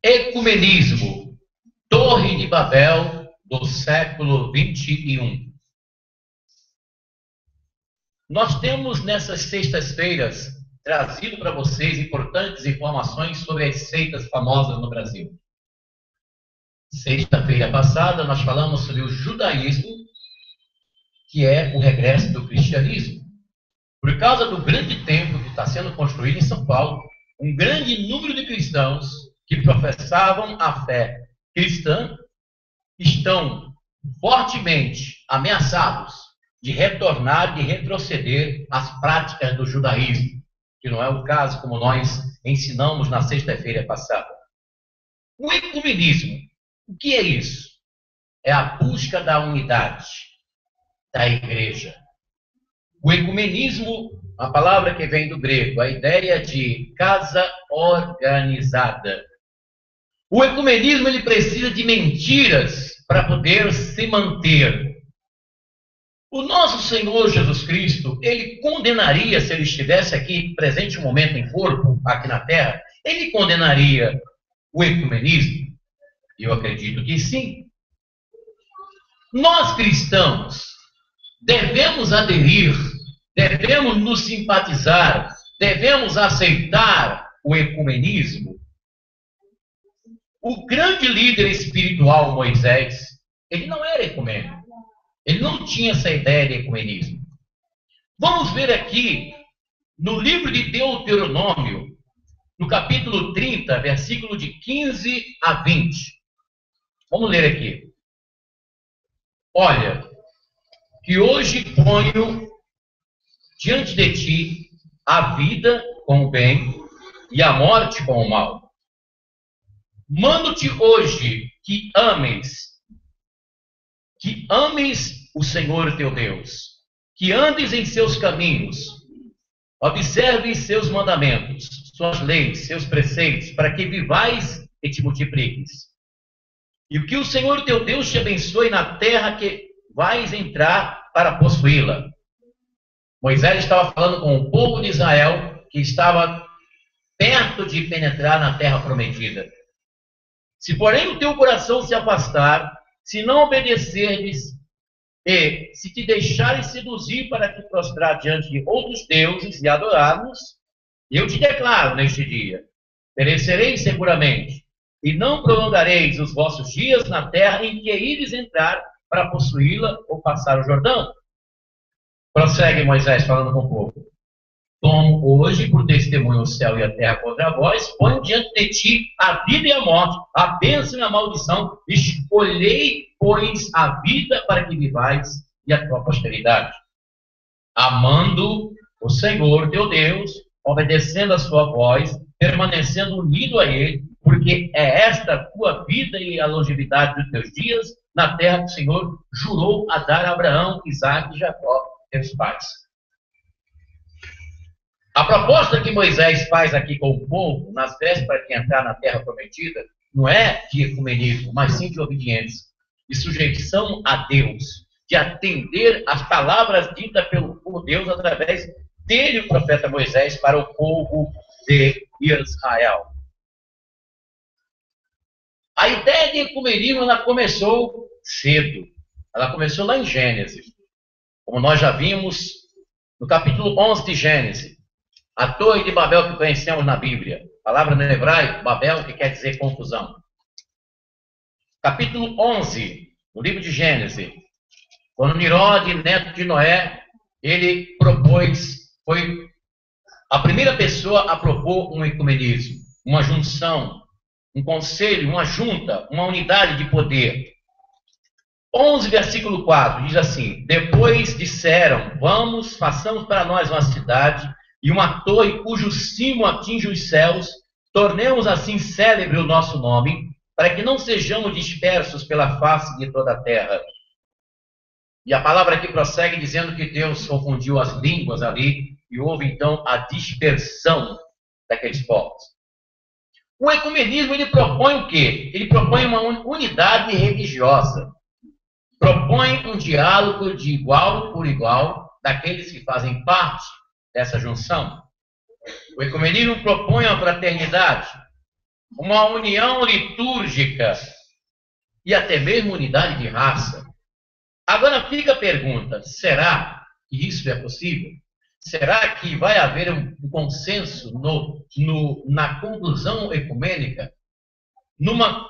Ecumenismo, Torre de Babel do século XXI. Nós temos nessas sextas-feiras trazido para vocês importantes informações sobre as seitas famosas no Brasil. Sexta-feira passada nós falamos sobre o judaísmo, que é o regresso do cristianismo. Por causa do grande templo que está sendo construído em São Paulo, um grande número de cristãos que professavam a fé cristã estão fortemente ameaçados de retornar, de retroceder às práticas do judaísmo, que não é o caso como nós ensinamos na sexta-feira passada. O ecumenismo, o que é isso? É a busca da unidade da igreja. O ecumenismo, a palavra que vem do grego, a ideia de casa organizada. O ecumenismo ele precisa de mentiras para poder se manter. O nosso Senhor Jesus Cristo, ele condenaria, se ele estivesse aqui presente um momento em corpo, aqui na terra, ele condenaria o ecumenismo? Eu acredito que sim. Nós cristãos devemos aderir, devemos nos simpatizar, devemos aceitar o ecumenismo. O grande líder espiritual Moisés, ele não era ecumênico. Ele não tinha essa ideia de ecumenismo. Vamos ver aqui, no livro de Deuteronômio, no capítulo 30, versículo de 15 a 20. Vamos ler aqui. Olha, que hoje ponho diante de ti a vida com o bem e a morte com o mal. Mando-te hoje que ames o Senhor teu Deus, que andes em seus caminhos, observes seus mandamentos, suas leis, seus preceitos, para que vivais e te multipliques. E que o Senhor teu Deus te abençoe na terra que vais entrar para possuí-la. Moisés estava falando com o povo de Israel, que estava perto de penetrar na terra prometida. Se porém o teu coração se afastar, se não obedeceres, e se te deixares seduzir para te prostrar diante de outros deuses e adorá-los, eu te declaro neste dia, perecereis seguramente, e não prolongareis os vossos dias na terra em que ires entrar para possuí-la ou passar o Jordão. Prossegue Moisés falando com o povo. Tomo hoje por testemunho o céu e a terra contra vós, ponho diante de ti a vida e a morte, a bênção e a maldição. Escolhei, pois, a vida para que vivais e a tua posteridade. Amando o Senhor teu Deus, obedecendo a sua voz, permanecendo unido a Ele, porque é esta a tua vida e a longevidade dos teus dias na terra que o Senhor jurou a dar a Abraão, Isaque e Jacó, teus pais. A proposta que Moisés faz aqui com o povo, nas vésperas de entrar na terra prometida, não é de ecumenismo, mas sim de obediência, de sujeição a Deus, de atender às palavras ditas por Deus através dele, o profeta Moisés, para o povo de Israel. A ideia de ecumenismo ela começou cedo, ela começou lá em Gênesis, como nós já vimos no capítulo 11 de Gênesis. A Torre de Babel que conhecemos na Bíblia. Palavra no hebraico, Babel, que quer dizer confusão. Capítulo 11, no livro de Gênesis. Quando Nimrod, neto de Noé, ele foi a primeira pessoa a propor um ecumenismo, uma junção, um conselho, uma junta, uma unidade de poder. 11, versículo 4, diz assim: depois disseram, vamos, façamos para nós uma cidade e uma torre cujo cimo atinge os céus, tornemos assim célebre o nosso nome, para que não sejamos dispersos pela face de toda a terra. E a palavra aqui prossegue dizendo que Deus confundiu as línguas ali, e houve então a dispersão daqueles povos. O ecumenismo ele propõe o quê? Ele propõe uma unidade religiosa, propõe um diálogo de igual por igual daqueles que fazem parte dessa junção. O ecumenismo propõe a fraternidade, uma união litúrgica e até mesmo unidade de raça. Agora fica a pergunta: será que isso é possível? Será que vai haver um consenso na conclusão ecumênica? Numa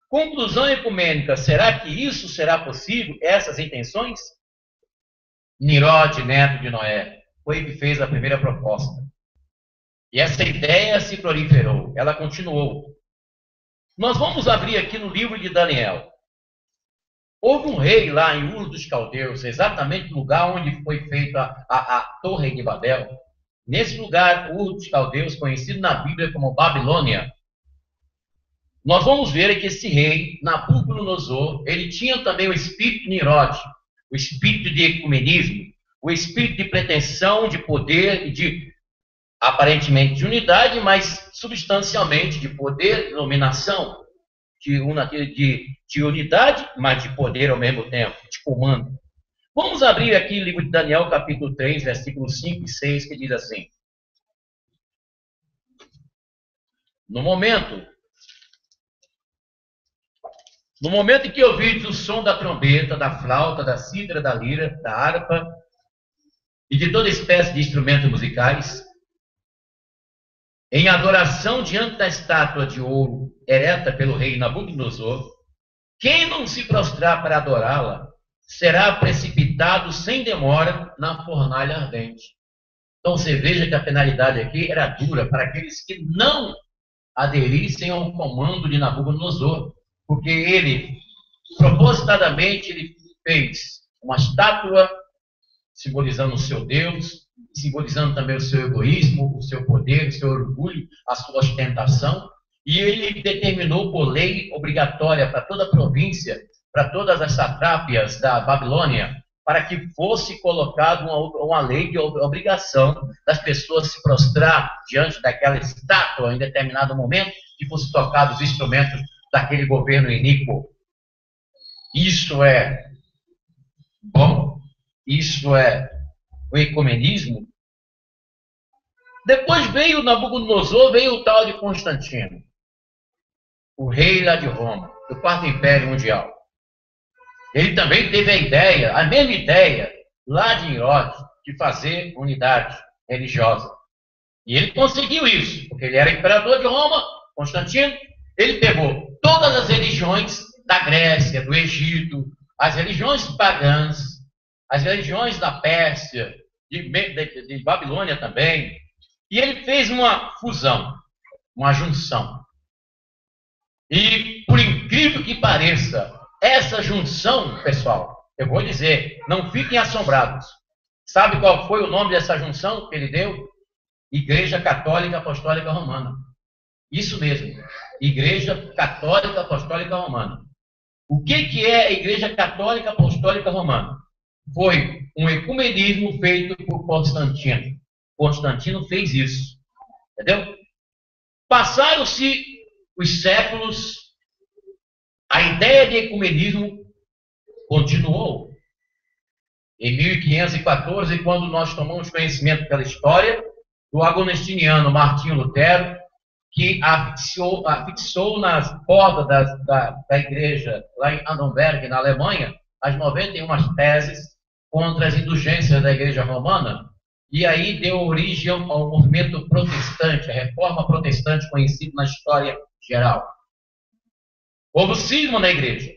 conclusão ecumênica, será que isso será possível? Essas intenções? Nirode, neto de Noé, foi que fez a primeira proposta. E essa ideia se proliferou, ela continuou. Nós vamos abrir aqui no livro de Daniel. Houve um rei lá em Ur dos Caldeus, exatamente no lugar onde foi feita a Torre de Babel. Nesse lugar, Ur dos Caldeus, conhecido na Bíblia como Babilônia, nós vamos ver que esse rei, Nabucodonosor, ele tinha também o espírito Nirode, o espírito de ecumenismo, o espírito de pretensão, de poder e de, aparentemente, de unidade, mas substancialmente de poder, de dominação, de unidade, mas de poder ao mesmo tempo, de comando. Vamos abrir aqui o livro de Daniel, capítulo 3, versículos 5 e 6, que diz assim: No momento em que ouvides o som da trombeta, da flauta, da cítara, da lira, da harpa e de toda espécie de instrumentos musicais, em adoração diante da estátua de ouro ereta pelo rei Nabucodonosor, quem não se prostrar para adorá-la será precipitado sem demora na fornalha ardente. Então você veja que a penalidade aqui era dura para aqueles que não aderissem ao comando de Nabucodonosor, porque ele, propositadamente, ele fez uma estátua simbolizando o seu Deus, simbolizando também o seu egoísmo, o seu poder, o seu orgulho, a sua ostentação, e ele determinou por lei obrigatória para toda a província, para todas as satrápias da Babilônia, para que fosse colocado uma lei de obrigação das pessoas se prostrar diante daquela estátua em determinado momento, que fosse tocado os instrumentos daquele governo iníquo. Isso é bom? Isso é o ecumenismo? Depois veio Nabucodonosor, veio o tal de Constantino, o rei lá de Roma, do Quarto Império Mundial. Ele também teve a ideia, a mesma ideia, lá de Herodes, de fazer unidade religiosa. E ele conseguiu isso, porque ele era imperador de Roma, Constantino. Ele pegou todas as religiões da Grécia, do Egito, as religiões pagãs, as religiões da Pérsia, de Babilônia também, e ele fez uma fusão, uma junção. E, por incrível que pareça, essa junção, pessoal, eu vou dizer, não fiquem assombrados. Sabe qual foi o nome dessa junção que ele deu? Igreja Católica Apostólica Romana. Isso mesmo, Igreja Católica Apostólica Romana. O que é a Igreja Católica Apostólica Romana? Foi um ecumenismo feito por Constantino. Constantino fez isso, entendeu? Passaram-se os séculos, a ideia de ecumenismo continuou. Em 1514, quando nós tomamos conhecimento pela história do agostiniano Martinho Lutero, que afixou nas portas da igreja, lá em Andoverg, na Alemanha, as 91 teses contra as indulgências da igreja romana, e aí deu origem ao movimento protestante, a reforma protestante conhecida na história geral. Houve cisma na igreja.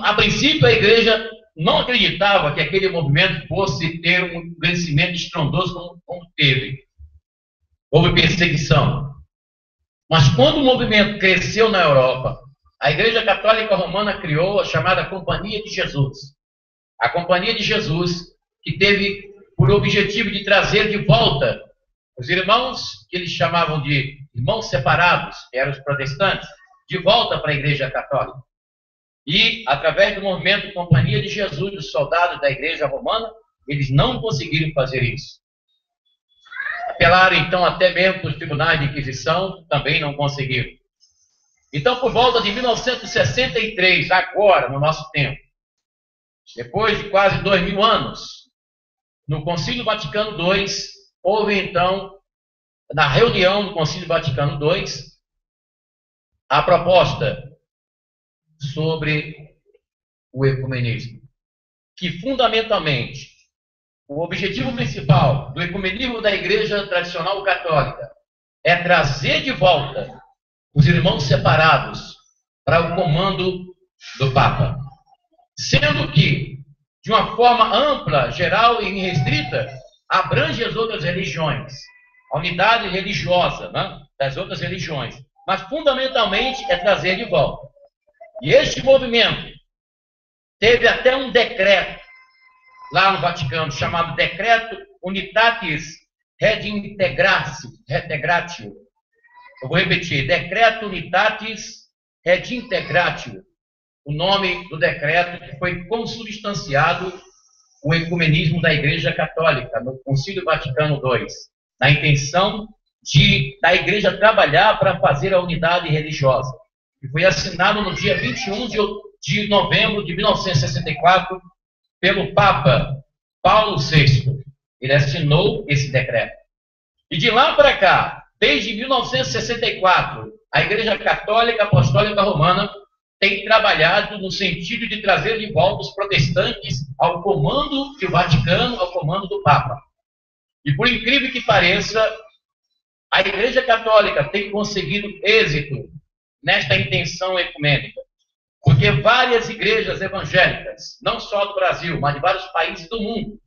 A princípio, a igreja não acreditava que aquele movimento fosse ter um crescimento estrondoso como teve. Houve perseguição. Mas quando o movimento cresceu na Europa, a Igreja Católica Romana criou a chamada Companhia de Jesus. A Companhia de Jesus, que teve por objetivo de trazer de volta os irmãos, que eles chamavam de irmãos separados, que eram os protestantes, de volta para a Igreja Católica. E, através do movimento Companhia de Jesus, os soldados da Igreja Romana, eles não conseguiram fazer isso. Apelaram, então, até mesmo para os tribunais de Inquisição, também não conseguiram. Então, por volta de 1963, agora, no nosso tempo, depois de quase 2000 anos, no Concílio Vaticano II, houve, então, na reunião do Concílio Vaticano II, a proposta sobre o ecumenismo, que fundamentalmente o objetivo principal do ecumenismo da Igreja Tradicional Católica é trazer de volta os irmãos separados para o comando do Papa, sendo que, de uma forma ampla, geral e irrestrita, abrange as outras religiões, a unidade religiosa, né, das outras religiões, mas fundamentalmente é trazer de volta. E este movimento teve até um decreto lá no Vaticano, chamado Decreto Unitatis Redintegratio. Eu vou repetir, Decreto Unitatis Redintegratio, o nome do decreto que foi consubstanciado o ecumenismo da Igreja Católica no Concílio Vaticano II, na intenção da Igreja trabalhar para fazer a unidade religiosa, que foi assinado no dia 21 de novembro de 1964 pelo Papa Paulo VI. Ele assinou esse decreto. E de lá para cá, desde 1964, a Igreja Católica Apostólica Romana tem trabalhado no sentido de trazer de volta os protestantes ao comando do Vaticano, ao comando do Papa. E por incrível que pareça, a Igreja Católica tem conseguido êxito nesta intenção ecumênica, porque várias igrejas evangélicas, não só do Brasil, mas de vários países do mundo,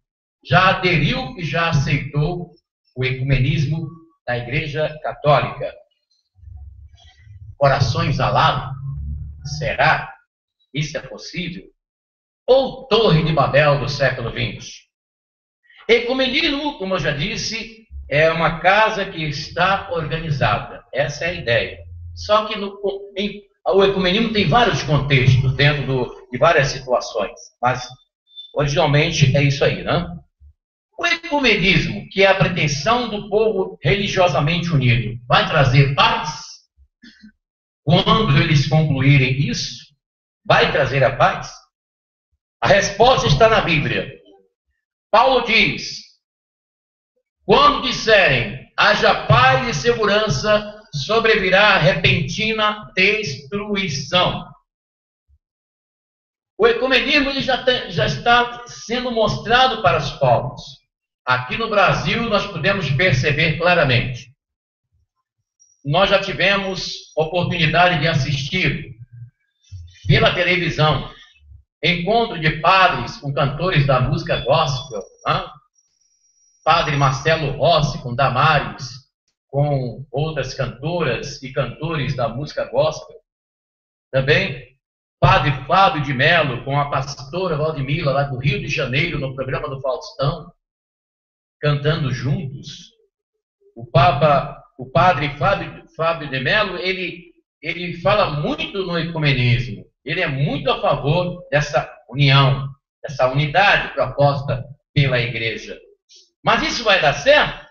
já aderiu e já aceitou o ecumenismo da Igreja Católica. Corações alados? Será? Isso é possível? Ou Torre de Babel do século XX? Ecumenismo, como eu já disse, é uma casa que está organizada. Essa é a ideia. Só que o ecumenismo tem vários contextos dentro de várias situações. Mas, originalmente, é isso aí, né? O ecumenismo, que é a pretensão do povo religiosamente unido, vai trazer paz? Quando eles concluírem isso, vai trazer a paz? A resposta está na Bíblia. Paulo diz: quando disserem haja paz e segurança, sobrevirá repentina destruição. O ecumenismo ele já está sendo mostrado para os povos. Aqui no Brasil nós podemos perceber claramente. Nós já tivemos oportunidade de assistir pela televisão encontro de padres com cantores da música gospel, né? Padre Marcelo Rossi com Damares, com outras cantoras e cantores da música gospel. Também Padre Fábio de Mello com a pastora Valdemila lá do Rio de Janeiro no programa do Faustão, cantando juntos. O Padre Fábio de Mello, ele fala muito no ecumenismo. Ele é muito a favor dessa união, dessa unidade proposta pela Igreja. Mas isso vai dar certo?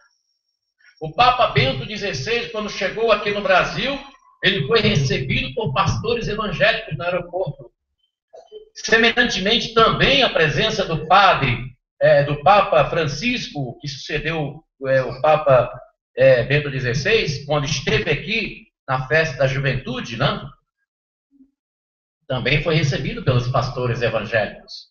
O Papa Bento XVI, quando chegou aqui no Brasil, ele foi recebido por pastores evangélicos no aeroporto. Semelhantemente, também a presença do Papa Francisco, que sucedeu o Papa Bento XVI, quando esteve aqui na festa da juventude, né? Também foi recebido pelos pastores evangélicos.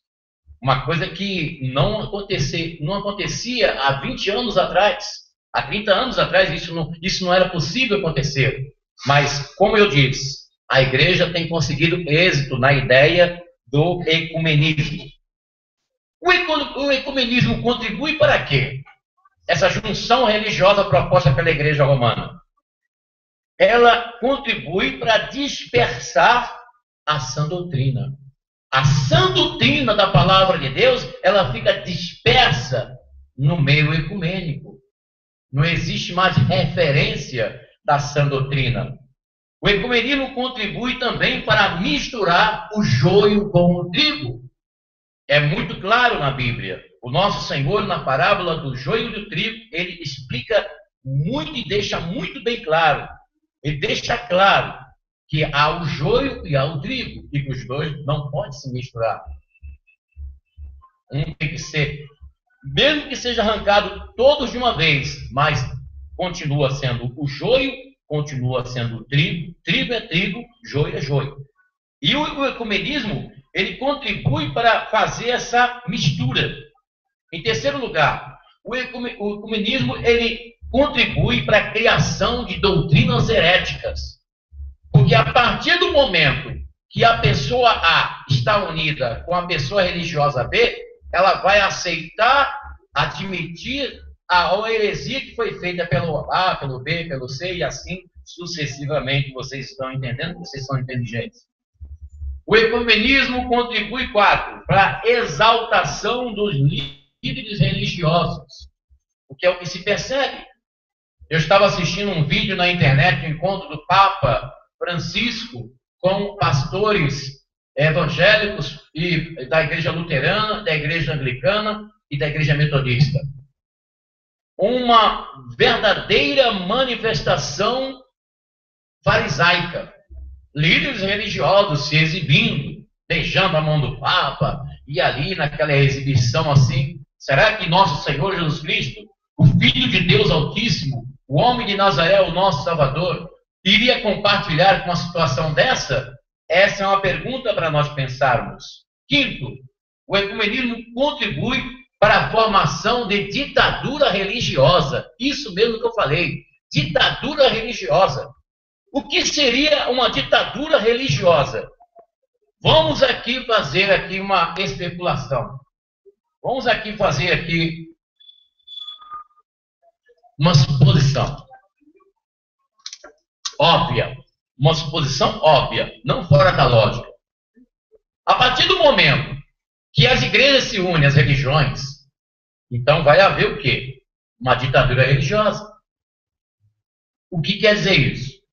Uma coisa que não acontecia há 20 anos atrás. Há 30 anos atrás isso não era possível acontecer. Mas, como eu disse, a Igreja tem conseguido êxito na ideia do ecumenismo. O ecumenismo contribui para quê? Essa junção religiosa proposta pela Igreja Romana. Ela contribui para dispersar a sã doutrina. A sã doutrina da palavra de Deus, ela fica dispersa no meio ecumênico. Não existe mais referência da sã doutrina. O ecumenismo contribui também para misturar o joio com o trigo. É muito claro na Bíblia. O nosso Senhor, na parábola do joio e do trigo, ele explica muito e deixa muito bem claro. Ele deixa claro que há o joio e há o trigo, e que os dois não podem se misturar. Um tem que ser, mesmo que seja arrancado todos de uma vez, mas continua sendo o joio, continua sendo o trigo, trigo é trigo, joio é joio. E o ecumenismo, ele contribui para fazer essa mistura. Em terceiro lugar, o ecumenismo, ele contribui para a criação de doutrinas heréticas. Porque a partir do momento que a pessoa A está unida com a pessoa religiosa B, ela vai aceitar, admitir a heresia que foi feita pelo A, pelo B, pelo C e assim sucessivamente. Vocês estão entendendo? Vocês são inteligentes. O ecumenismo contribui, 4, para a exaltação dos líderes religiosos, o que é o que se percebe. Eu estava assistindo um vídeo na internet, um encontro do Papa Francisco com pastores evangélicos e da igreja luterana, da igreja anglicana e da igreja metodista. Uma verdadeira manifestação farisaica. Líderes religiosos se exibindo, beijando a mão do Papa, e ali naquela exibição assim, será que nosso Senhor Jesus Cristo, o Filho de Deus Altíssimo, o homem de Nazaré, o nosso Salvador, iria compartilhar com uma situação dessa? Essa é uma pergunta para nós pensarmos. Quinto, o ecumenismo contribui para a formação de ditadura religiosa. Isso mesmo que eu falei, ditadura religiosa. O que seria uma ditadura religiosa? Vamos aqui fazer aqui uma especulação. Vamos aqui fazer aqui uma suposição óbvia. Uma suposição óbvia, não fora da lógica. A partir do momento que as igrejas se unem às religiões, então vai haver o quê? Uma ditadura religiosa. O que quer dizer isso?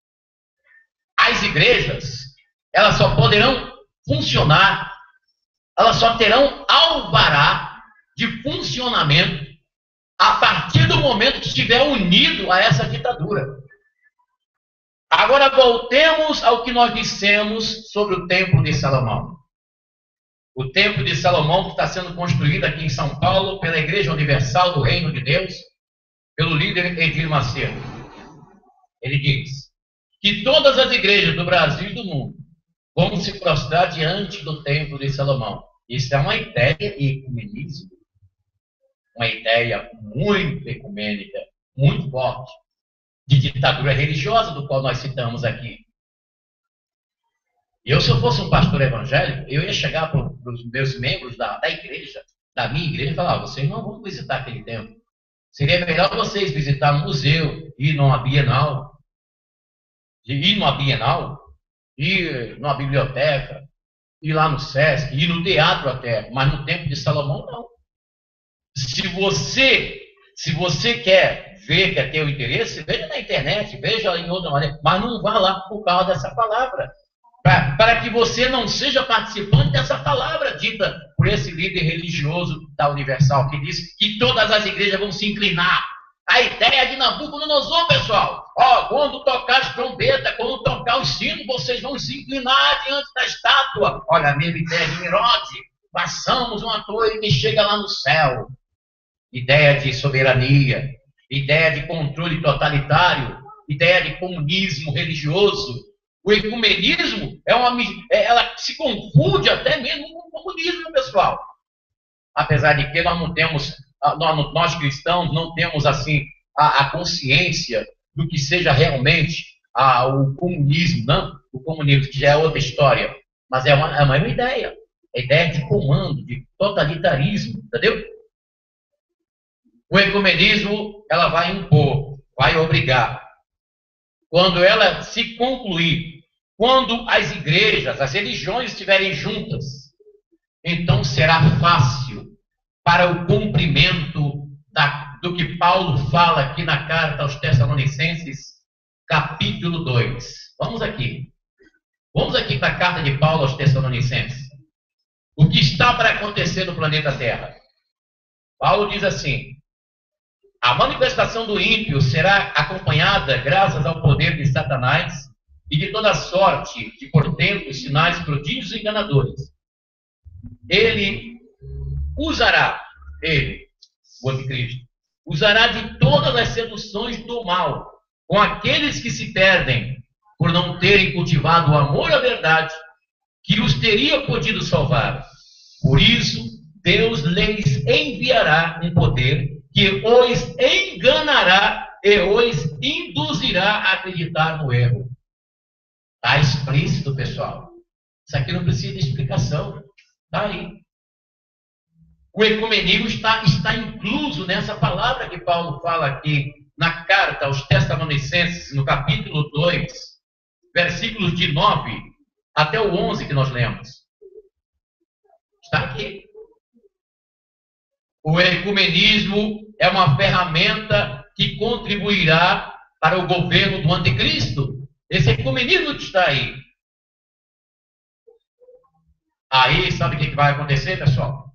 As igrejas, elas só poderão funcionar, elas só terão alvará de funcionamento a partir do momento que estiver unido a essa ditadura. Agora voltemos ao que nós dissemos sobre o Templo de Salomão. O Templo de Salomão que está sendo construído aqui em São Paulo pela Igreja Universal do Reino de Deus, pelo líder Edir Macedo. Ele diz que todas as igrejas do Brasil e do mundo vão se prostrar diante do Templo de Salomão. Isso é uma ideia de ecumenismo, uma ideia muito ecumênica, muito forte, de ditadura religiosa, do qual nós citamos aqui. Eu, se eu fosse um pastor evangélico, eu ia chegar para os meus membros da igreja, da minha igreja, e falar: vocês não vão visitar aquele templo. Seria melhor vocês visitar um museu, ir numa Bienal, ir numa biblioteca, ir lá no Sesc, ir no teatro até, mas no Templo de Salomão não. Se você quer ver, quer ter o interesse, veja na internet, veja em outra maneira, mas não vá lá por causa dessa palavra, para que você não seja participante dessa palavra dita por esse líder religioso da Universal, que diz que todas as igrejas vão se inclinar. A ideia de Nabucodonosor, pessoal, quando tocar as trombetas, quando tocar os sinos, vocês vão se inclinar diante da estátua. Olha a mesma ideia de Herodes, façamos uma torre que chega lá no céu. Ideia de soberania, ideia de controle totalitário, ideia de comunismo religioso. O ecumenismo ela se confunde até mesmo com o comunismo, pessoal. Apesar de que nós não temos, nós cristãos não temos assim a consciência do que seja realmente o comunismo, não? O comunismo, que já é outra história, mas é uma ideia. É ideia de comando, de totalitarismo, entendeu? O ecumenismo, ela vai impor, vai obrigar. Quando ela se concluir, quando as igrejas, as religiões estiverem juntas, então será fácil para o cumprimento do que Paulo fala aqui na carta aos Tessalonicenses, capítulo 2. Vamos aqui para a carta de Paulo aos Tessalonicenses. O que está para acontecer no planeta Terra? Paulo diz assim: a manifestação do ímpio será acompanhada graças ao poder de Satanás e de toda sorte de portentos, sinais, prodígios e enganadores. Ele, o anticristo, usará de todas as seduções do mal, com aqueles que se perdem, por não terem cultivado o amor à verdade, que os teria podido salvar. Por isso, Deus lhes enviará um poder que os enganará e os induzirá a acreditar no erro. Está explícito, pessoal. Isso aqui não precisa de explicação. Está aí. O ecumenismo está incluso nessa palavra que Paulo fala aqui na carta aos Tessalonicenses, no capítulo 2, versículos de 9 até o 11 que nós lemos. Está aqui. O ecumenismo é uma ferramenta que contribuirá para o governo do anticristo. Esse ecumenismo que está aí. Aí, sabe o que vai acontecer, pessoal?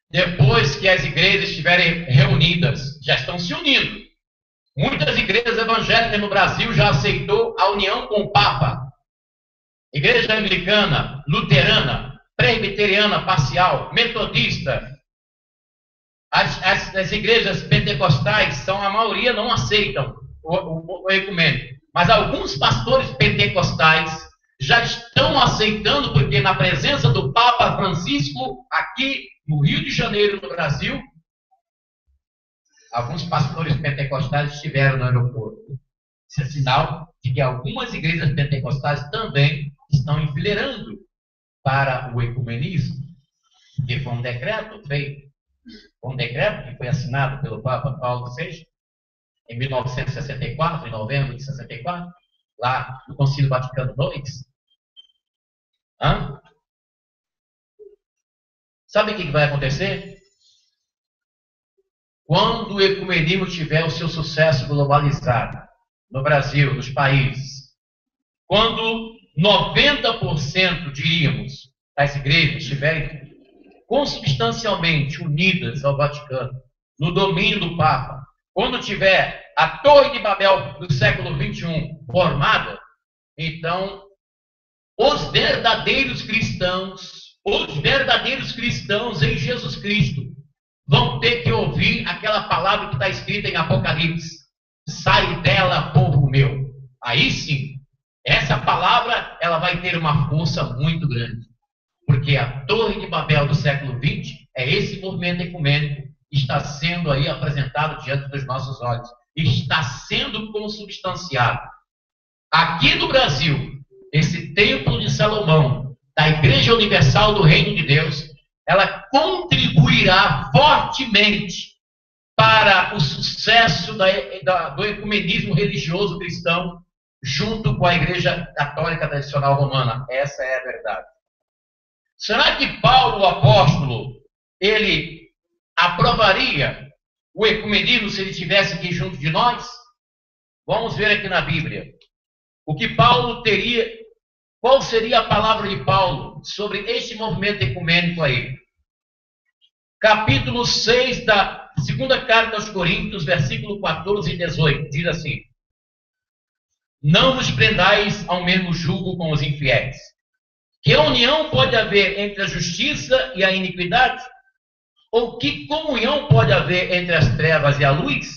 Depois que as igrejas estiverem reunidas, já estão se unindo. Muitas igrejas evangélicas no Brasil já aceitou a união com o Papa. Igreja anglicana, luterana, presbiteriana parcial, metodista. As igrejas pentecostais são, a maioria não aceitam o ecumênico. Mas alguns pastores pentecostais já estão aceitando, porque na presença do Papa Francisco, aqui no Rio de Janeiro, no Brasil, alguns pastores pentecostais estiveram no aeroporto. Isso é sinal de que algumas igrejas pentecostais também estão enfileirando para o ecumenismo, que foi um decreto feito, um decreto que foi assinado pelo Papa Paulo VI, em 1964, em novembro de 64, lá no Concílio Vaticano II. Sabe o que vai acontecer? Quando o ecumenismo tiver o seu sucesso globalizado, no Brasil, nos países, quando 90%, diríamos, das igrejas estiverem consubstancialmente unidas ao Vaticano, no domínio do Papa, quando tiver a Torre de Babel do século XXI formada, então os verdadeiros cristãos em Jesus Cristo vão ter que ouvir aquela palavra que está escrita em Apocalipse: sai dela, povo meu. Aí sim, essa palavra ela vai ter uma força muito grande, porque a Torre de Babel do século XX é esse movimento ecumênico que está sendo aí apresentado diante dos nossos olhos, está sendo consubstanciado. Aqui no Brasil, esse templo de Salomão, da Igreja Universal do Reino de Deus, ela contribuirá fortemente para o sucesso do ecumenismo religioso cristão, junto com a Igreja Católica Tradicional Romana. Essa é a verdade. Será que Paulo, o apóstolo, ele aprovaria o ecumenismo se ele estivesse aqui junto de nós? Vamos ver aqui na Bíblia. O que Paulo teria, qual seria a palavra de Paulo sobre este movimento ecumênico aí? Capítulo 6 da segunda carta aos Coríntios, versículo 14 e 18, diz assim: não vos prendais ao mesmo jugo com os infiéis. Que união pode haver entre a justiça e a iniquidade? Ou que comunhão pode haver entre as trevas e a luz?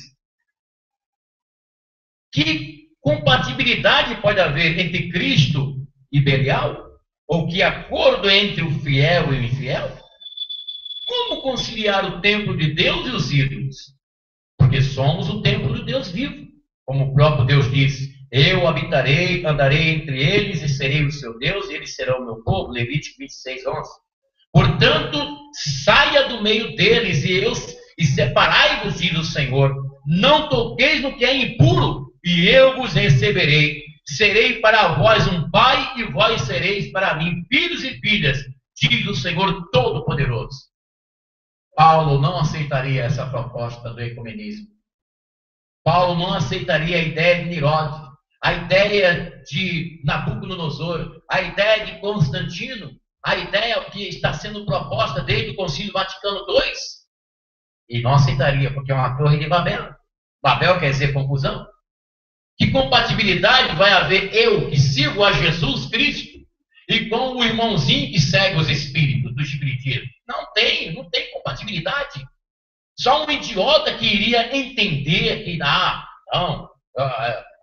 Que compatibilidade pode haver entre Cristo e Belial? Ou que acordo entre o fiel e o infiel? Como conciliar o templo de Deus e os ídolos? Porque somos o templo de Deus vivo. Como o próprio Deus diz: eu habitarei, andarei entre eles e serei o seu Deus, e eles serão o meu povo. Levítico 26, 11. Portanto, saia do meio deles e separai-vos, diz o Senhor. Não toqueis no que é impuro, e eu vos receberei. Serei para vós um pai, e vós sereis para mim filhos e filhas, diz o Senhor Todo-Poderoso. Paulo não aceitaria essa proposta do ecumenismo. Paulo não aceitaria a ideia de Nirode, a ideia de Nabucodonosor, a ideia de Constantino, a ideia que está sendo proposta desde o Concílio Vaticano II. E não aceitaria, porque é uma torre de Babel. Babel quer dizer confusão. Que compatibilidade vai haver eu, que sigo a Jesus Cristo, e com o irmãozinho que segue os espíritos do espiritismo? Não tem compatibilidade. Só um idiota que iria entender que, não,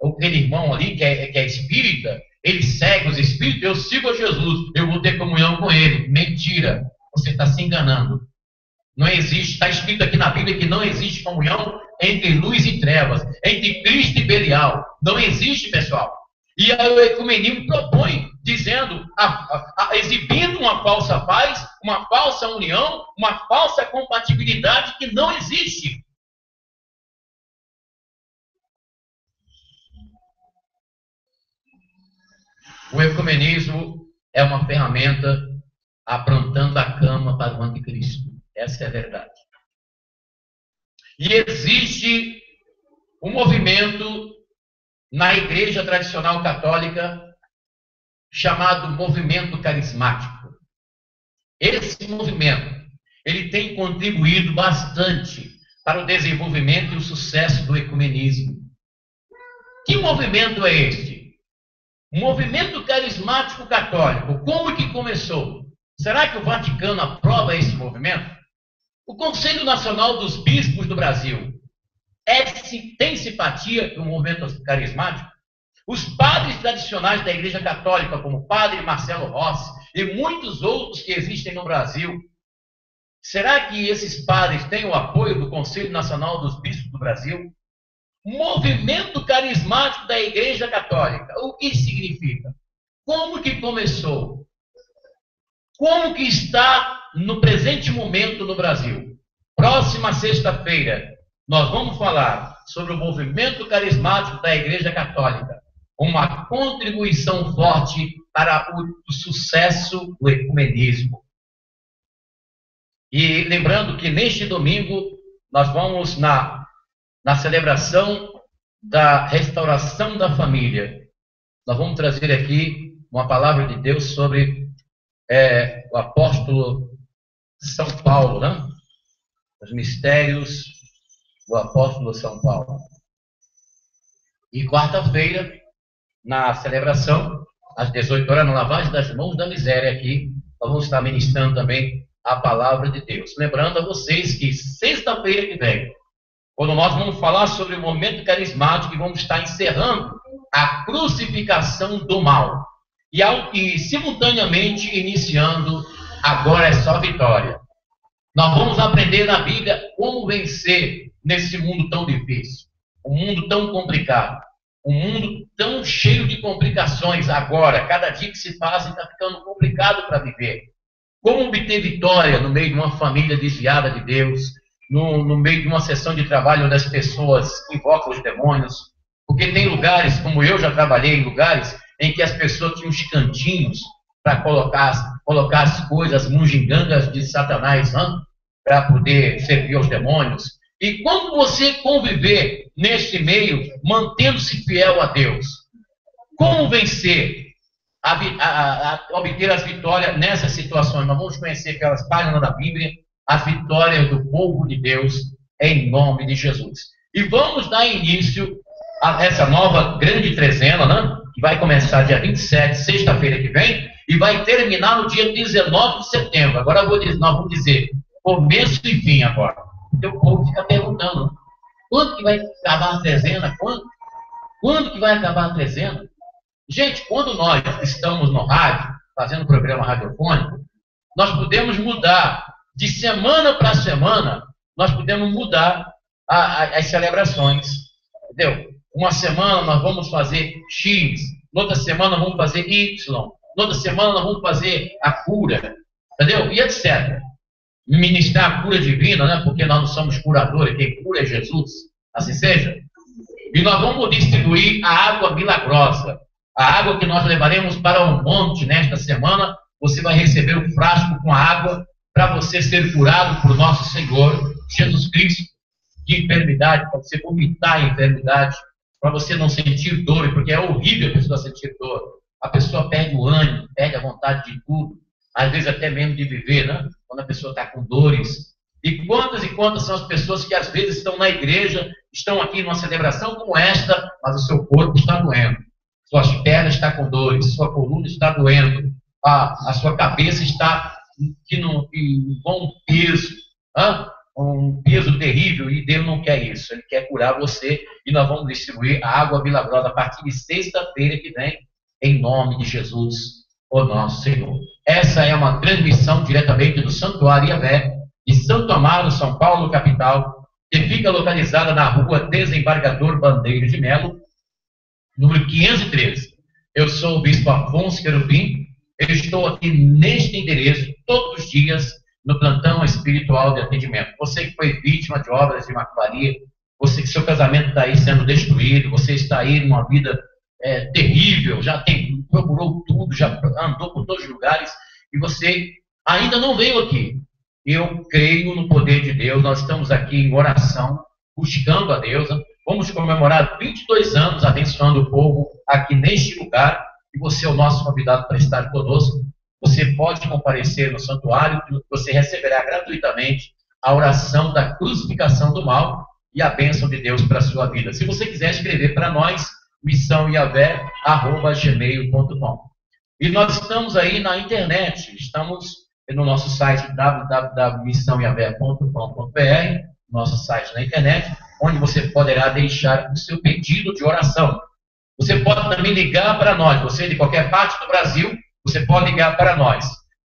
aquele irmão ali que é espírita, ele segue os espíritos, eu sigo a Jesus, eu vou ter comunhão com ele. Mentira, você está se enganando. Não existe, está escrito aqui na Bíblia que não existe comunhão entre luz e trevas, entre Cristo e Belial. Não existe, pessoal. E o ecumenismo propõe, dizendo, exibindo uma falsa paz, uma falsa união, uma falsa compatibilidade que não existe. O ecumenismo é uma ferramenta aprontando a cama para o anticristo. Essa é a verdade. E existe um movimento na igreja tradicional católica chamado movimento carismático. Esse movimento, ele tem contribuído bastante para o desenvolvimento e o sucesso do ecumenismo. Que movimento é este? O movimento carismático católico. Como que começou? Será que o Vaticano aprova esse movimento? O Conselho Nacional dos Bispos do Brasil tem simpatia com o movimento carismático? Os padres tradicionais da Igreja Católica, como o padre Marcelo Rossi e muitos outros que existem no Brasil, será que esses padres têm o apoio do Conselho Nacional dos Bispos do Brasil? Movimento carismático da Igreja Católica. O que significa? Como que começou? Como que está no presente momento no Brasil? Próxima sexta-feira, nós vamos falar sobre o movimento carismático da Igreja Católica, uma contribuição forte para o sucesso do ecumenismo. E lembrando que neste domingo nós vamos na celebração da restauração da família. Nós vamos trazer aqui uma palavra de Deus sobre o apóstolo São Paulo, né? Os mistérios do apóstolo São Paulo. E quarta-feira, na celebração, às 18 horas, na lavagem das mãos da miséria aqui, nós vamos estar ministrando também a palavra de Deus. Lembrando a vocês que sexta-feira que vem, quando nós vamos falar sobre o momento carismático e vamos estar encerrando a crucificação do mal. E simultaneamente iniciando, agora é só vitória. Nós vamos aprender na Bíblia como vencer nesse mundo tão difícil, um mundo tão complicado, um mundo tão cheio de complicações agora. Cada dia que se passa está ficando complicado para viver. Como obter vitória no meio de uma família desviada de Deus, no meio de uma sessão de trabalho onde as pessoas invocam os demônios, porque tem lugares, como eu já trabalhei em lugares, em que as pessoas tinham os cantinhos para colocar as coisas, as mungigangas de Satanás, para poder servir aos demônios. E quando você conviver neste meio, mantendo-se fiel a Deus, como vencer, obter as vitórias nessas situações? Nós vamos conhecer aquelas páginas da Bíblia, as vitórias do povo de Deus, em nome de Jesus. E vamos dar início a essa nova grande trezena, né? Que vai começar dia 27, sexta-feira que vem, e vai terminar no dia 19 de setembro. Agora nós vamos dizer começo e fim agora. Porque o povo fica perguntando, quando que vai acabar a trezena? Quando que vai acabar a trezena? Gente, quando nós estamos no rádio, fazendo programa radiofônico, nós podemos mudar de semana para semana, nós podemos mudar as celebrações, entendeu? Uma semana nós vamos fazer X, noutra semana nós vamos fazer Y, noutra semana nós vamos fazer a cura, entendeu? E etc. Ministrar a cura divina, né? Porque nós não somos curadores, quem cura é Jesus, assim seja. E nós vamos distribuir a água milagrosa, a água que nós levaremos para o monte nesta semana. Você vai receber um frasco com água para você ser curado por nosso Senhor Jesus Cristo de enfermidade, para você vomitar a enfermidade, para você não sentir dor, porque é horrível a pessoa sentir dor. A pessoa perde o ânimo, perde a vontade de tudo, às vezes até mesmo de viver, né? Quando a pessoa está com dores. E quantas são as pessoas que às vezes estão na igreja, estão aqui numa celebração como esta, mas o seu corpo está doendo, suas pernas estão com dores, sua coluna está doendo, a sua cabeça está em bom peso, um peso terrível, e Deus não quer isso. Ele quer curar você, e nós vamos distribuir a água milagrosa a partir de sexta-feira que vem, em nome de Jesus, o nosso Senhor. Essa é uma transmissão diretamente do Santuário Yahvé, de Santo Amaro, São Paulo, capital, que fica localizada na rua Desembargador Bandeira de Melo, número 513. Eu sou o Bispo Afonso Querubim. Eu estou aqui neste endereço todos os dias no plantão espiritual de atendimento. Você que foi vítima de obras de macumbaria, você que seu casamento está aí sendo destruído, você está aí numa vida terrível, já procurou tudo, já andou por todos os lugares, e você ainda não veio aqui. Eu creio no poder de Deus. Nós estamos aqui em oração, buscando a Deus. Vamos comemorar 22 anos abençoando o povo aqui neste lugar, e você é o nosso convidado para estar conosco. Você pode comparecer no santuário, você receberá gratuitamente a oração da crucificação do mal e a bênção de Deus para a sua vida. Se você quiser escrever para nós, missãoyahvé@gmail.com. E nós estamos aí na internet, estamos no nosso site www.missãoyahvé.com.br, nosso site na internet, onde você poderá deixar o seu pedido de oração. Você pode também ligar para nós, você de qualquer parte do Brasil, você pode ligar para nós.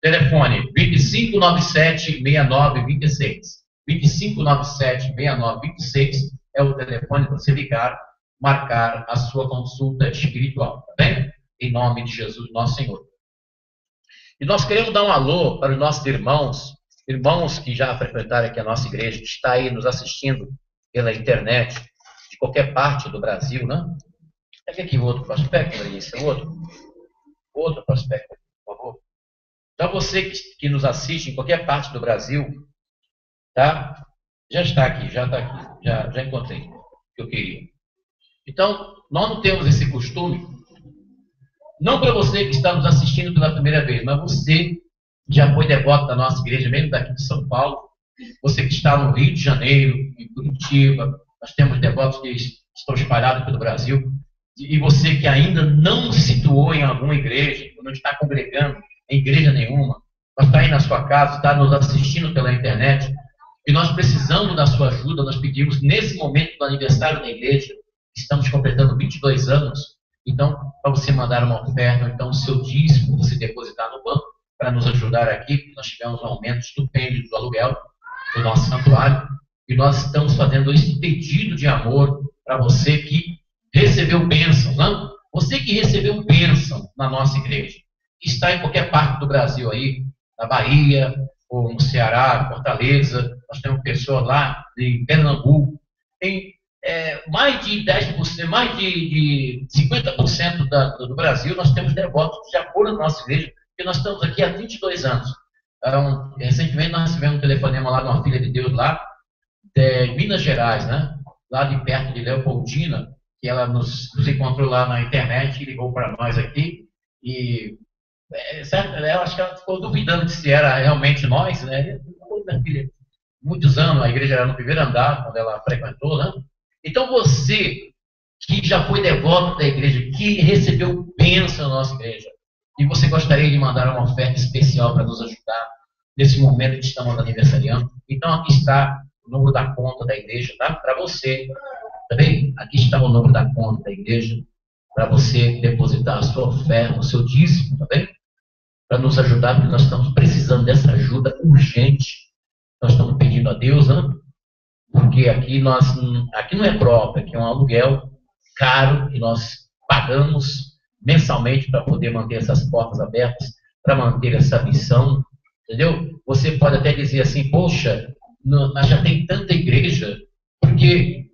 Telefone 2597-6926. 2597-6926 é o telefone para você ligar, marcar a sua consulta espiritual, tá bem? Em nome de Jesus, nosso Senhor. E nós queremos dar um alô para os nossos irmãos que já frequentaram aqui a nossa igreja, que está aí nos assistindo pela internet, de qualquer parte do Brasil, né? Pega aqui o outro prospecto, Larissa, outro prospecto, por favor. Então, você que nos assiste em qualquer parte do Brasil, tá? Já está aqui, já encontrei o que eu queria. Então, nós não temos esse costume, não para você que está nos assistindo pela primeira vez, mas você que já foi devoto da nossa igreja, mesmo daqui de São Paulo, você que está no Rio de Janeiro, em Curitiba, nós temos devotos que estão espalhados pelo Brasil, e você que ainda não se situou em alguma igreja, não está congregando em igreja nenhuma, mas está aí na sua casa, está nos assistindo pela internet, e nós precisamos da sua ajuda. Nós pedimos, nesse momento do aniversário da igreja, estamos completando 22 anos, então, para você mandar uma oferta, ou então o seu dízimo, você depositar no banco, para nos ajudar aqui, porque nós tivemos um aumento estupendo do aluguel do nosso santuário, e nós estamos fazendo esse pedido de amor para você que recebeu bênção, não? Você que recebeu bênção na nossa igreja, que está em qualquer parte do Brasil aí, na Bahia, ou no Ceará, Fortaleza, nós temos pessoas lá em Pernambuco, tem mais de 10%, mais de 50% do Brasil, nós temos devotos que já foram na nossa igreja, porque nós estamos aqui há 22 anos. Recentemente nós tivemos um telefonema lá de uma filha de Deus lá, de Minas Gerais, né? Lá de perto de Leopoldina, que ela nos encontrou lá na internet e ligou para nós aqui, e eu acho que ela ficou duvidando de se era realmente nós, né? Minha filha, muitos anos, a igreja era no primeiro andar, quando ela frequentou, né? Então você que já foi devoto da igreja, que recebeu bênção na nossa igreja, e você gostaria de mandar uma oferta especial para nos ajudar nesse momento que estamos aniversariando, então aqui está o número da conta da igreja, tá? Para você, tá bem? Aqui está o número da conta da igreja, para você depositar a sua oferta, o seu dízimo, tá bem? Para nos ajudar, porque nós estamos precisando dessa ajuda urgente. Nós estamos pedindo a Deus, né? Porque aqui não é próprio, aqui é um aluguel caro que nós pagamos mensalmente para poder manter essas portas abertas, para manter essa missão, entendeu? Você pode até dizer assim, poxa, já tem tanta igreja, por que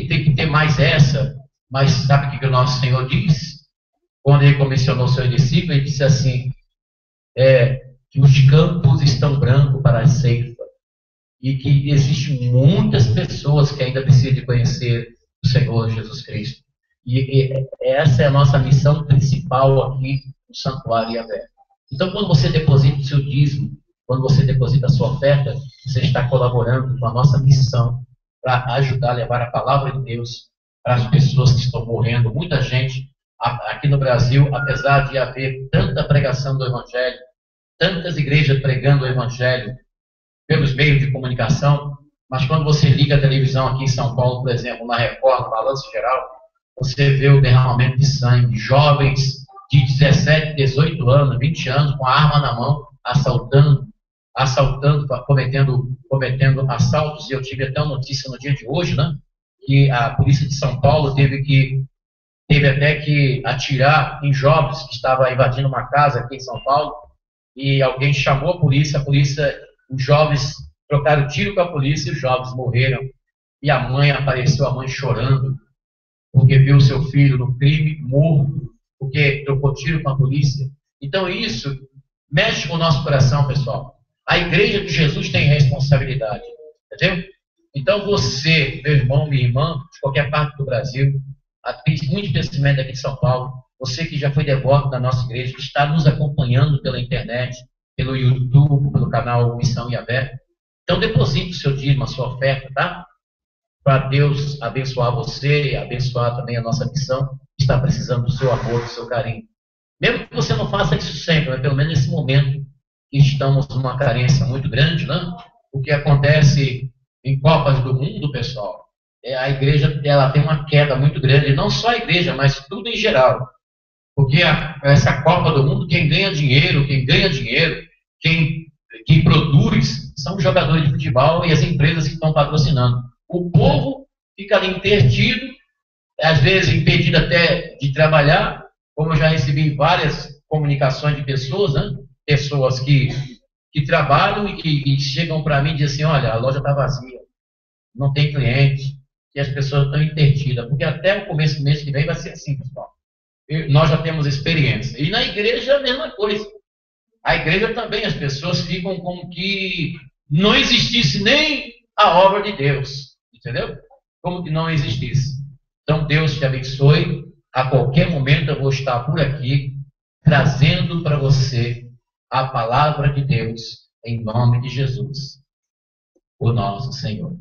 tem que ter mais essa? Mas sabe o que o nosso Senhor diz? Quando ele comissionou seus discípulos, ele disse assim, que os campos estão brancos para a ceifa, e que existem muitas pessoas que ainda precisam de conhecer o Senhor Jesus Cristo. E essa é a nossa missão principal aqui no Santuário Yahvé. Então, quando você deposita o seu dízimo, quando você deposita a sua oferta, você está colaborando com a nossa missão para ajudar a levar a palavra de Deus para as pessoas que estão morrendo. Muita gente aqui no Brasil, apesar de haver tanta pregação do Evangelho, tantas igrejas pregando o Evangelho, pelos meios de comunicação, mas quando você liga a televisão aqui em São Paulo, por exemplo, na Record, no Balanço Geral, você vê o derramamento de sangue, jovens de 17, 18 anos, 20 anos, com a arma na mão, assaltando, cometendo assaltos. E eu tive até uma notícia no dia de hoje, né, que a polícia de São Paulo teve até que atirar em jovens que estavam invadindo uma casa aqui em São Paulo, e alguém chamou a polícia, os jovens trocaram tiro com a polícia, e os jovens morreram, e a mãe apareceu, a mãe chorando, porque viu o seu filho no crime, morto, porque trocou tiro com a polícia. Então isso mexe com o nosso coração, pessoal. A igreja de Jesus tem responsabilidade, entendeu? Então você, meu irmão, minha irmã, de qualquer parte do Brasil, muito especialmente aqui de São Paulo, você que já foi devoto da nossa igreja, que está nos acompanhando pela internet, pelo YouTube, pelo canal Missão Yahvé, então deposite o seu dízimo, a sua oferta, tá? Para Deus abençoar você, abençoar também a nossa missão, que está precisando do seu amor, do seu carinho. Mesmo que você não faça isso sempre, mas pelo menos nesse momento que estamos numa carência muito grande, né? O que acontece em Copas do Mundo, pessoal, a igreja ela tem uma queda muito grande, não só a igreja, mas tudo em geral. Porque essa Copa do Mundo, quem ganha dinheiro, quem produz, são os jogadores de futebol e as empresas que estão patrocinando. O povo fica ali intertido, às vezes impedido até de trabalhar, como eu já recebi várias comunicações de pessoas, né? Pessoas que trabalham e que chegam para mim e dizem assim, olha, a loja está vazia, não tem cliente, e as pessoas estão intertidas, porque até o começo do mês que vem vai ser assim, pessoal. Nós já temos experiência. E na igreja a mesma coisa. A igreja também, as pessoas ficam como que não existisse nem a obra de Deus. Entendeu? Como que não existisse. Então Deus te abençoe. A qualquer momento eu vou estar por aqui trazendo para você a palavra de Deus em nome de Jesus, o nosso Senhor.